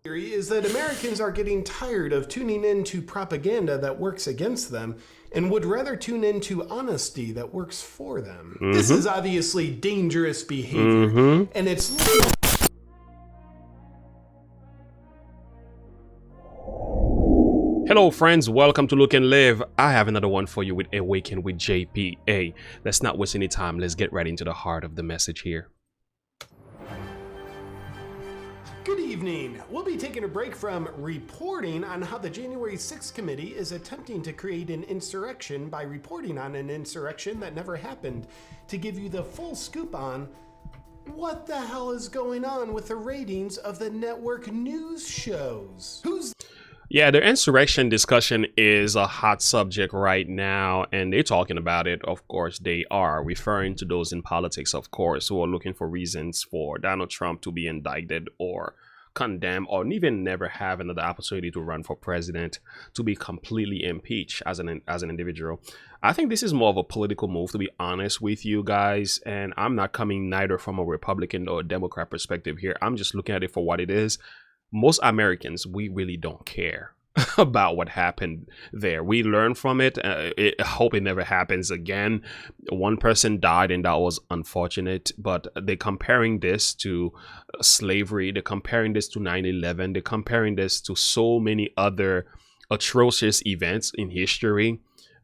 Theory is that Americans are getting tired of tuning into propaganda that works against them and would rather tune into honesty that works for them. This is obviously dangerous behavior, and it's... Hello friends, welcome to Look and Live. I have another one for you with Awaken with JPA. Let's not waste any time. Let's get right into the heart of the message here. Good evening. We'll be taking a break from reporting on how the January 6th committee is attempting to create an insurrection by reporting on an insurrection that never happened, to give you the full scoop on what the hell is going on with the ratings of the network news shows. Yeah, the insurrection discussion is a hot subject right now, and they're talking about it. Of course, they are referring to those in politics, of course, who are looking for reasons for Donald Trump to be indicted or condemned or even never have another opportunity to run for president, to be completely impeached as an individual. I think this is more of a political move, to be honest with you guys, and I'm not coming neither from a Republican or a Democrat perspective here. I'm just looking at it for what it is. Most Americans, we really don't care about what happened there. We learn from it. I hope it never happens again. One person died and that was unfortunate, but they're comparing this to slavery. They're comparing this to 9/11. They're comparing this to so many other atrocious events in history,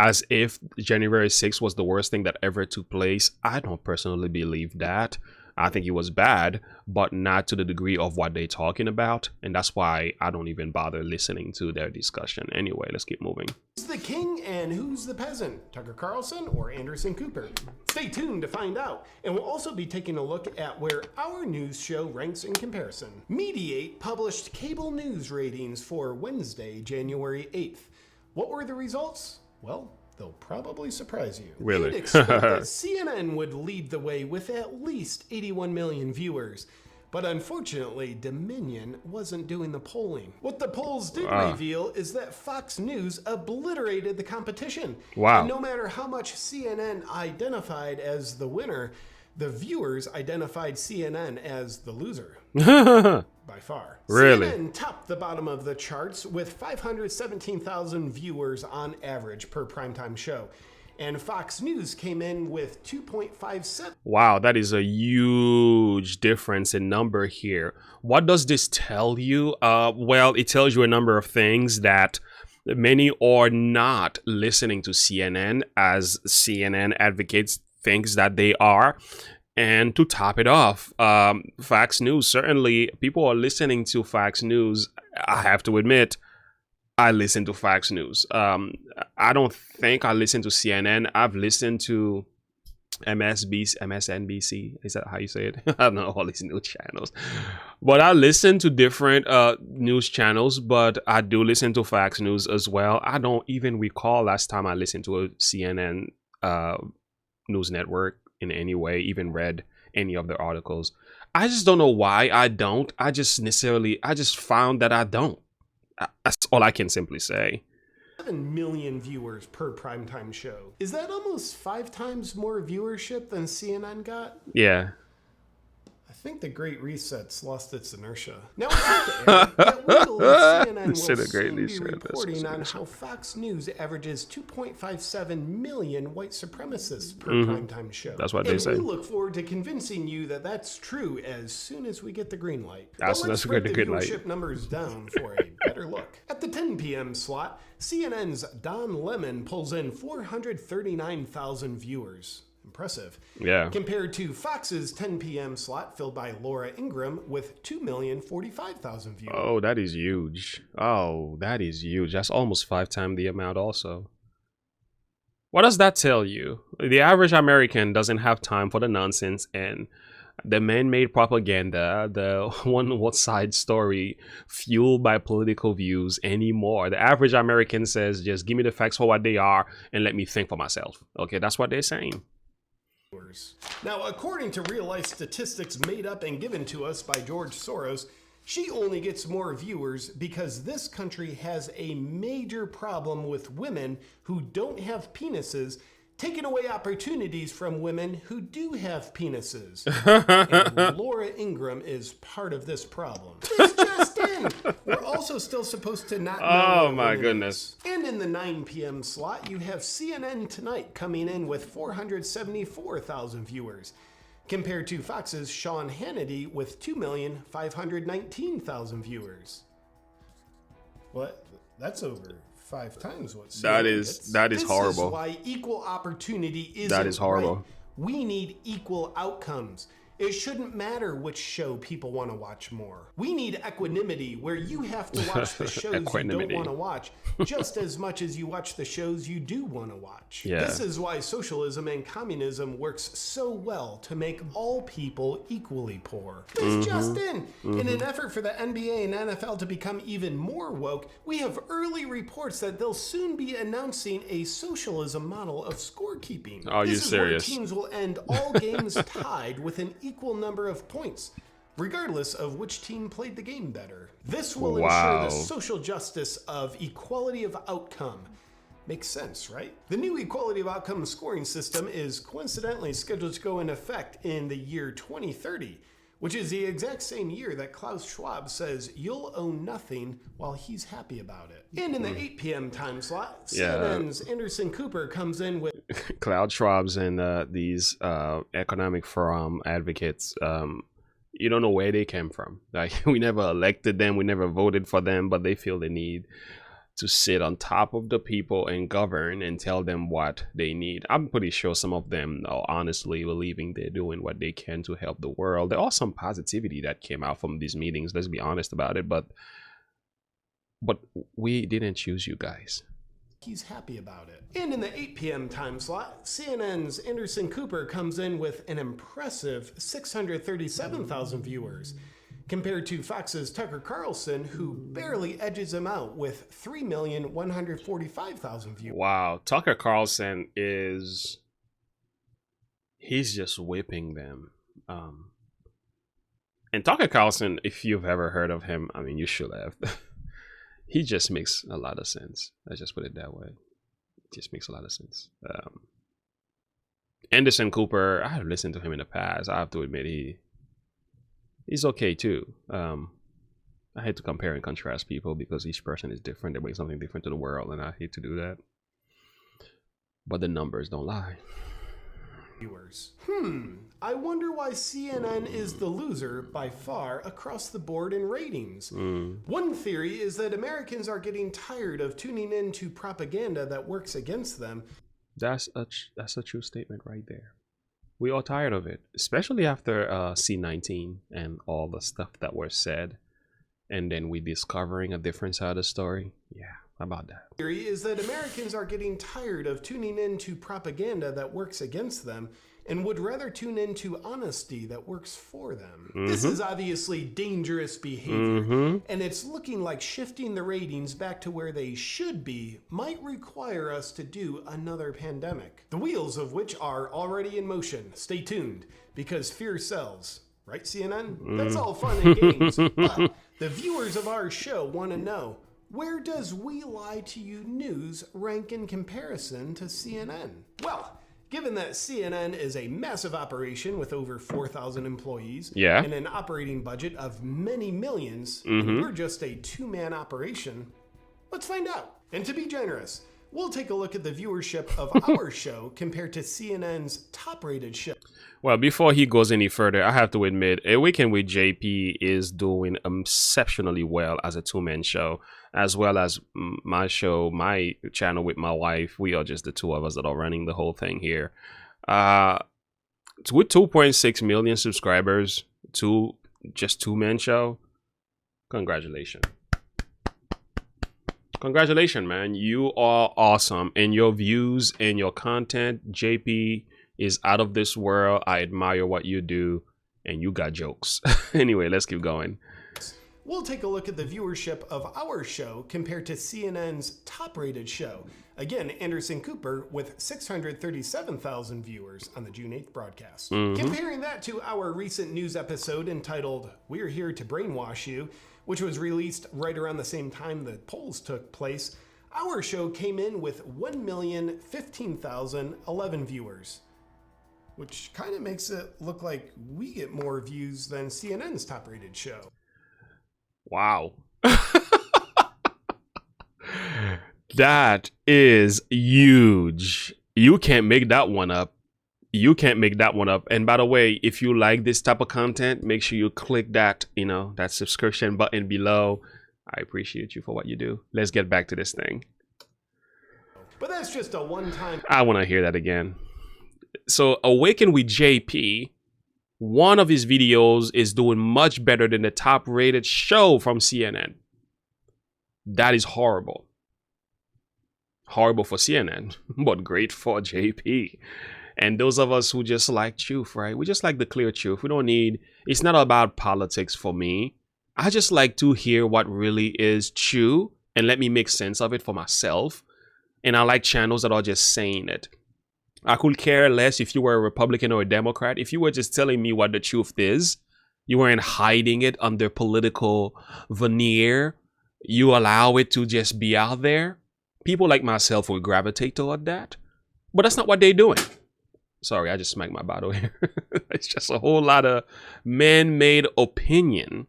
as if January 6th was the worst thing that ever took place. I don't personally believe that. I think it was bad, but not to the degree of what they're talking about. And that's why I don't even bother listening to their discussion. Anyway, let's keep moving. Who's the king and who's the peasant? Tucker Carlson or Anderson Cooper? Stay tuned to find out. And we'll also be taking a look at where our news show ranks in comparison. Mediate published cable news ratings for Wednesday, January 8th. What were the results? Well, they'll probably surprise you. Really? You'd expect that CNN would lead the way with at least 81 million viewers. But unfortunately, Dominion wasn't doing the polling. What the polls did reveal is that Fox News obliterated the competition. Wow. And no matter how much CNN identified as the winner, the viewers identified CNN as the loser. By far. Really? CNN topped the bottom of the charts with 517,000 viewers on average per primetime show. And Fox News came in with 2.57. Wow, that is a huge difference in number here. What does this tell you? Well, it tells you a number of things, that many are not listening to CNN as CNN advocates thinks that they are. And to top it off, Fox News, certainly people are listening to Fox News. I have to admit, I listen to Fox News. I don't think I listen to CNN. I've listened to MSNBC. Is that how you say it? I don't know all these news channels. But I listen to different news channels, but I do listen to Fox News as well. I don't even recall last time I listened to a CNN news network in any way, even read any of the articles. I just don't know why I don't. I just found that I don't. That's all I can simply say. 7 million viewers per primetime show. Is that almost 5 times more viewership than CNN got? Yeah. I think the Great Reset's lost its inertia. Now it's up to air, yet we believe CNN will soon be reporting on how Fox News averages 2.57 million white supremacists per primetime show. That's what they say. And we look forward to convincing you that that's true as soon as we get the green light. As soon as we get the green light. Viewership numbers down for a better look. At the 10 p.m. slot, CNN's Don Lemon pulls in 439,000 viewers. Impressive. Yeah. Compared to Fox's 10 p.m. slot filled by Laura Ingraham with 2,045,000 viewers. Oh, that is huge. Oh, that is huge. That's almost 5 times the amount also. What does that tell you? The average American doesn't have time for the nonsense and the man-made propaganda, the one-side story fueled by political views anymore. The average American says, just give me the facts for what they are and let me think for myself. Okay, that's what they're saying. Now, according to real-life statistics made up and given to us by George Soros, she only gets more viewers because this country has a major problem with women who don't have penises taking away opportunities from women who do have penises. And Laura Ingraham is part of this problem. This just in! also still supposed to not know. Oh my goodness. And in the 9 p.m. slot, you have CNN Tonight coming in with 474,000 viewers, compared to Fox's Sean Hannity with 2,519,000 viewers. What? That's over 5 times what CNN gets. That is horrible. This is why equal opportunity isn't That is horrible. right. We need equal outcomes. It shouldn't matter which show people want to watch more. We need equanimity, where you have to watch the shows you don't want to watch just as much as you watch the shows you do want to watch. Yeah. This is why socialism and communism works so well to make all people equally poor. This just in an effort for the NBA and NFL to become even more woke, we have early reports that they'll soon be announcing a socialism model of scorekeeping. Are you serious? Where teams will end all games tied with an equal number of points, regardless of which team played the game better. This will ensure the social justice of equality of outcome. Makes sense, right? The new equality of outcome scoring system is coincidentally scheduled to go into effect in the year 2030, which is the exact same year that Klaus Schwab says you'll own nothing while he's happy about it. And in the 8 p.m. time slot, CNN's Anderson Cooper comes in with Klaus Schwab's and these economic forum advocates. You don't know where they came from. Like, we never elected them, we never voted for them, but they feel the need to sit on top of the people and govern and tell them what they need. I'm pretty sure some of them are honestly believing they're doing what they can to help the world. There was some positivity that came out from these meetings, let's be honest about it, but we didn't choose you guys. He's happy about it. And in the 8 p.m. time slot, CNN's Anderson Cooper comes in with an impressive 637,000 viewers, compared to Fox's Tucker Carlson, who barely edges him out with 3,145,000 viewers. Wow, Tucker Carlson he's just whipping them. And Tucker Carlson, if you've ever heard of him, I mean, you should have. He just makes a lot of sense. Let's just put it that way. It just makes a lot of sense. Anderson Cooper, I have listened to him in the past. I have to admit, he's okay too. I hate to compare and contrast people because each person is different. They bring something different to the world, and I hate to do that. But the numbers don't lie. Viewers. I wonder why CNN is the loser by far across the board in ratings. One theory is that Americans are getting tired of tuning in to propaganda that works against them. That's a true statement right there. We are tired of it, especially after C-19 and all the stuff that was said, and then we discovering a different side of the story. Yeah, how about that? Theory is that Americans are getting tired of tuning in to propaganda that works against them and would rather tune into honesty that works for them. This is obviously dangerous behavior, and it's looking like shifting the ratings back to where they should be might require us to do another pandemic, the wheels of which are already in motion. Stay tuned, because fear sells. Right, CNN? That's all fun and games, but the viewers of our show want to know, where does We Lie to You News rank in comparison to CNN? Well, given that CNN is a massive operation with over 4,000 employees and an operating budget of many millions, and we're just a 2-man operation, let's find out. And to be generous, we'll take a look at the viewership of our show compared to CNN's top-rated show. Well, before he goes any further, I have to admit, Awaken with JP is doing exceptionally well as a 2-man show, as well as my show, my channel with my wife. We are just the two of us that are running the whole thing here. With 2.6 million subscribers to just 2-man show, congratulations. Congratulations, man. You are awesome. And your views and your content, JP, is out of this world. I admire what you do, and you got jokes. Anyway, let's keep going. We'll take a look at the viewership of our show compared to CNN's top-rated show. Again, Anderson Cooper with 637,000 viewers on the June 8th broadcast. Comparing that to our recent news episode entitled We're Here to Brainwash You, which was released right around the same time the polls took place, our show came in with 1,015,011 viewers, which kind of makes it look like we get more views than CNN's top-rated show. Wow. That is huge. You can't make that one up. You can't make that one up. And by the way, if you like this type of content, make sure you click that, that subscription button below. I appreciate you for what you do. Let's get back to this thing. But that's just a one-time. I want to hear that again. So Awaken with JP, one of his videos is doing much better than the top rated show from CNN. That is horrible. Horrible for CNN, but great for JP. And those of us who just like truth, right? We just like the clear truth. We don't need, it's not about politics for me. I just like to hear what really is true and let me make sense of it for myself. And I like channels that are just saying it. I could care less if you were a Republican or a Democrat. If you were just telling me what the truth is, you weren't hiding it under political veneer. You allow it to just be out there. People like myself will gravitate toward that. But that's not what they're doing. Sorry, I just smacked my bottle here. It's just a whole lot of man-made opinion.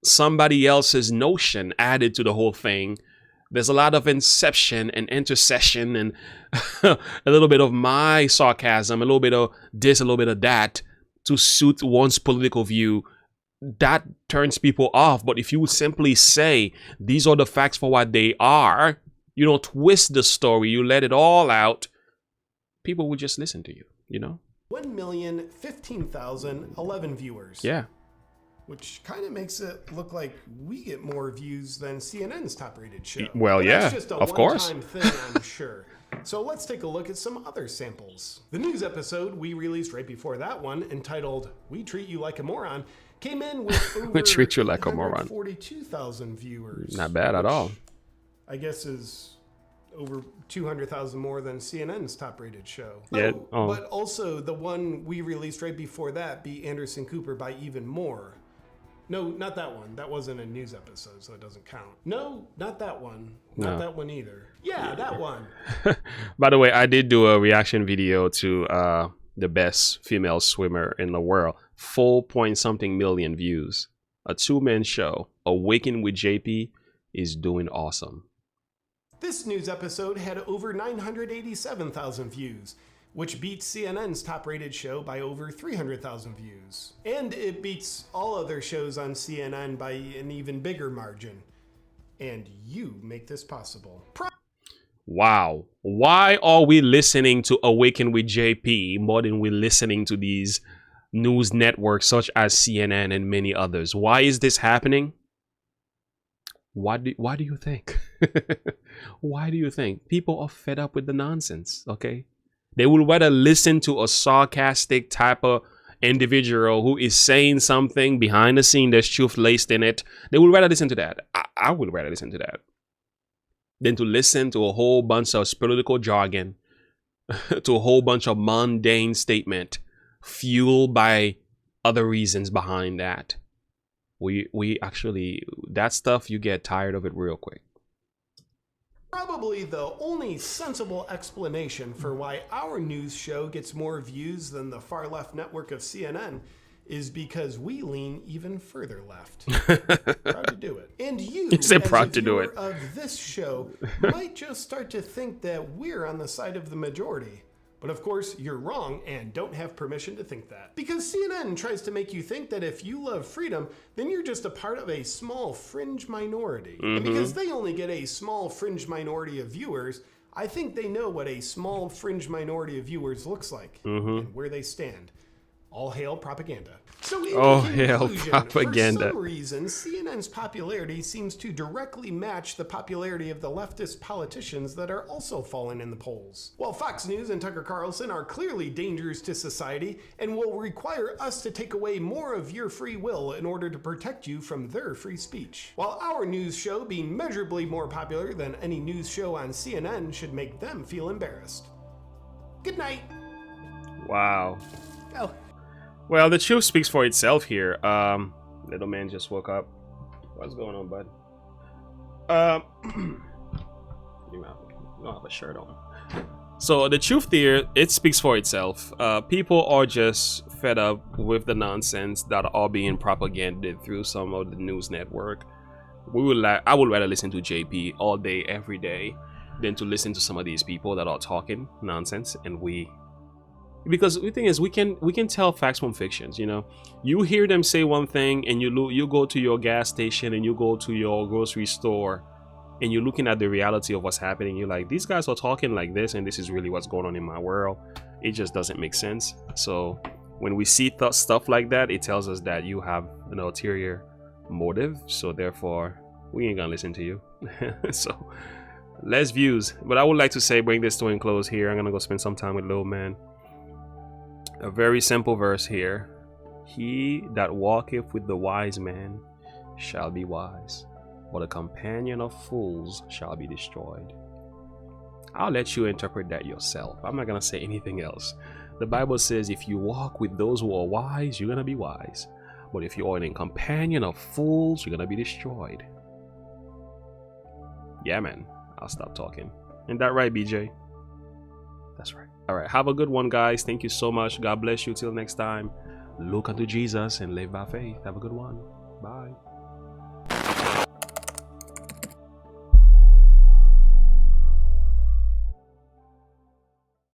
Somebody else's notion added to the whole thing. There's a lot of inception and intercession and a little bit of my sarcasm, a little bit of this, a little bit of that to suit one's political view. That turns people off. But if you simply say, these are the facts for what they are, you don't twist the story, you let it all out, people will just listen to you, 1,015,011 viewers. Yeah. Which kind of makes it look like we get more views than CNN's top-rated show. Well, but yeah, that's just a of course. one-time thing, I'm sure. So let's take a look at some other samples. The news episode we released right before that one, entitled "We Treat You Like a Moron," came in with over We treat you like a moron. 42,000 viewers. Not bad at all. I guess is over 200,000 more than CNN's top-rated show. Yeah. But also the one we released right before that beat Anderson Cooper by even more. No, not that one. That wasn't a news episode, so it doesn't count. No, not that one. Not that one either. Yeah, that one. By the way, I did do a reaction video to the best female swimmer in the world. 4-point-something million views. A two-man show. Awaken with JP is doing awesome. This news episode had over 987,000 views, which beats CNN's top-rated show by over 300,000 views. And it beats all other shows on CNN by an even bigger margin. And you make this possible. Wow. Why are we listening to Awaken with JP more than we're listening to these news networks such as CNN and many others? Why is this happening? Why do you think? Why do you think? People are fed up with the nonsense, okay? They would rather listen to a sarcastic type of individual who is saying something behind the scene there's truth laced in it. They would rather listen to that. I would rather listen to that than to listen to a whole bunch of political jargon, to a whole bunch of mundane statement fueled by other reasons behind that. We actually, that stuff, you get tired of it real quick. Probably the only sensible explanation for why our news show gets more views than the far left network of CNN is because we lean even further left. Proud to do it. And you, as a viewer of this show, might just start to think that we're on the side of the majority. But of course, you're wrong and don't have permission to think that. Because CNN tries to make you think that if you love freedom, then you're just a part of a small fringe minority. Mm-hmm. And because they only get a small fringe minority of viewers, I think they know what a small fringe minority of viewers looks like and where they stand. All hail propaganda. So in conclusion, propaganda. For some reason, CNN's popularity seems to directly match the popularity of the leftist politicians that are also falling in the polls. While Fox News and Tucker Carlson are clearly dangers to society and will require us to take away more of your free will in order to protect you from their free speech. While our news show being measurably more popular than any news show on CNN should make them feel embarrassed. Good night. Wow. Oh. Well, the truth speaks for itself here. Little man just woke up. What's going on, bud? You don't have a shirt on. So the truth there, it speaks for itself. People are just fed up with the nonsense that are being propagated through some of the news network. I would rather listen to JP all day, every day, than to listen to some of these people that are talking nonsense. And because the thing is, we can tell facts from fictions. You know, you hear them say one thing, and you go to your gas station and you go to your grocery store, and you're looking at the reality of what's happening. You're like, these guys are talking like this, and this is really what's going on in my world. It just doesn't make sense. So when we see stuff like that, it tells us that you have an ulterior motive. So therefore, we ain't gonna listen to you. So less views. But I would like to say, bring this to a close here. I'm gonna go spend some time with little man. A very simple verse here. He that walketh with the wise man shall be wise, but a companion of fools shall be destroyed. I'll let you interpret that yourself. I'm not gonna say anything else. The Bible says if you walk with those who are wise, you're gonna be wise. But if you are a companion of fools, you're gonna be destroyed. Yeah, man. I'll stop talking. Ain't that right, BJ? That's right. All right. Have a good one, guys. Thank you so much. God bless you. Till next time. Look unto Jesus and live by faith. Have a good one. Bye.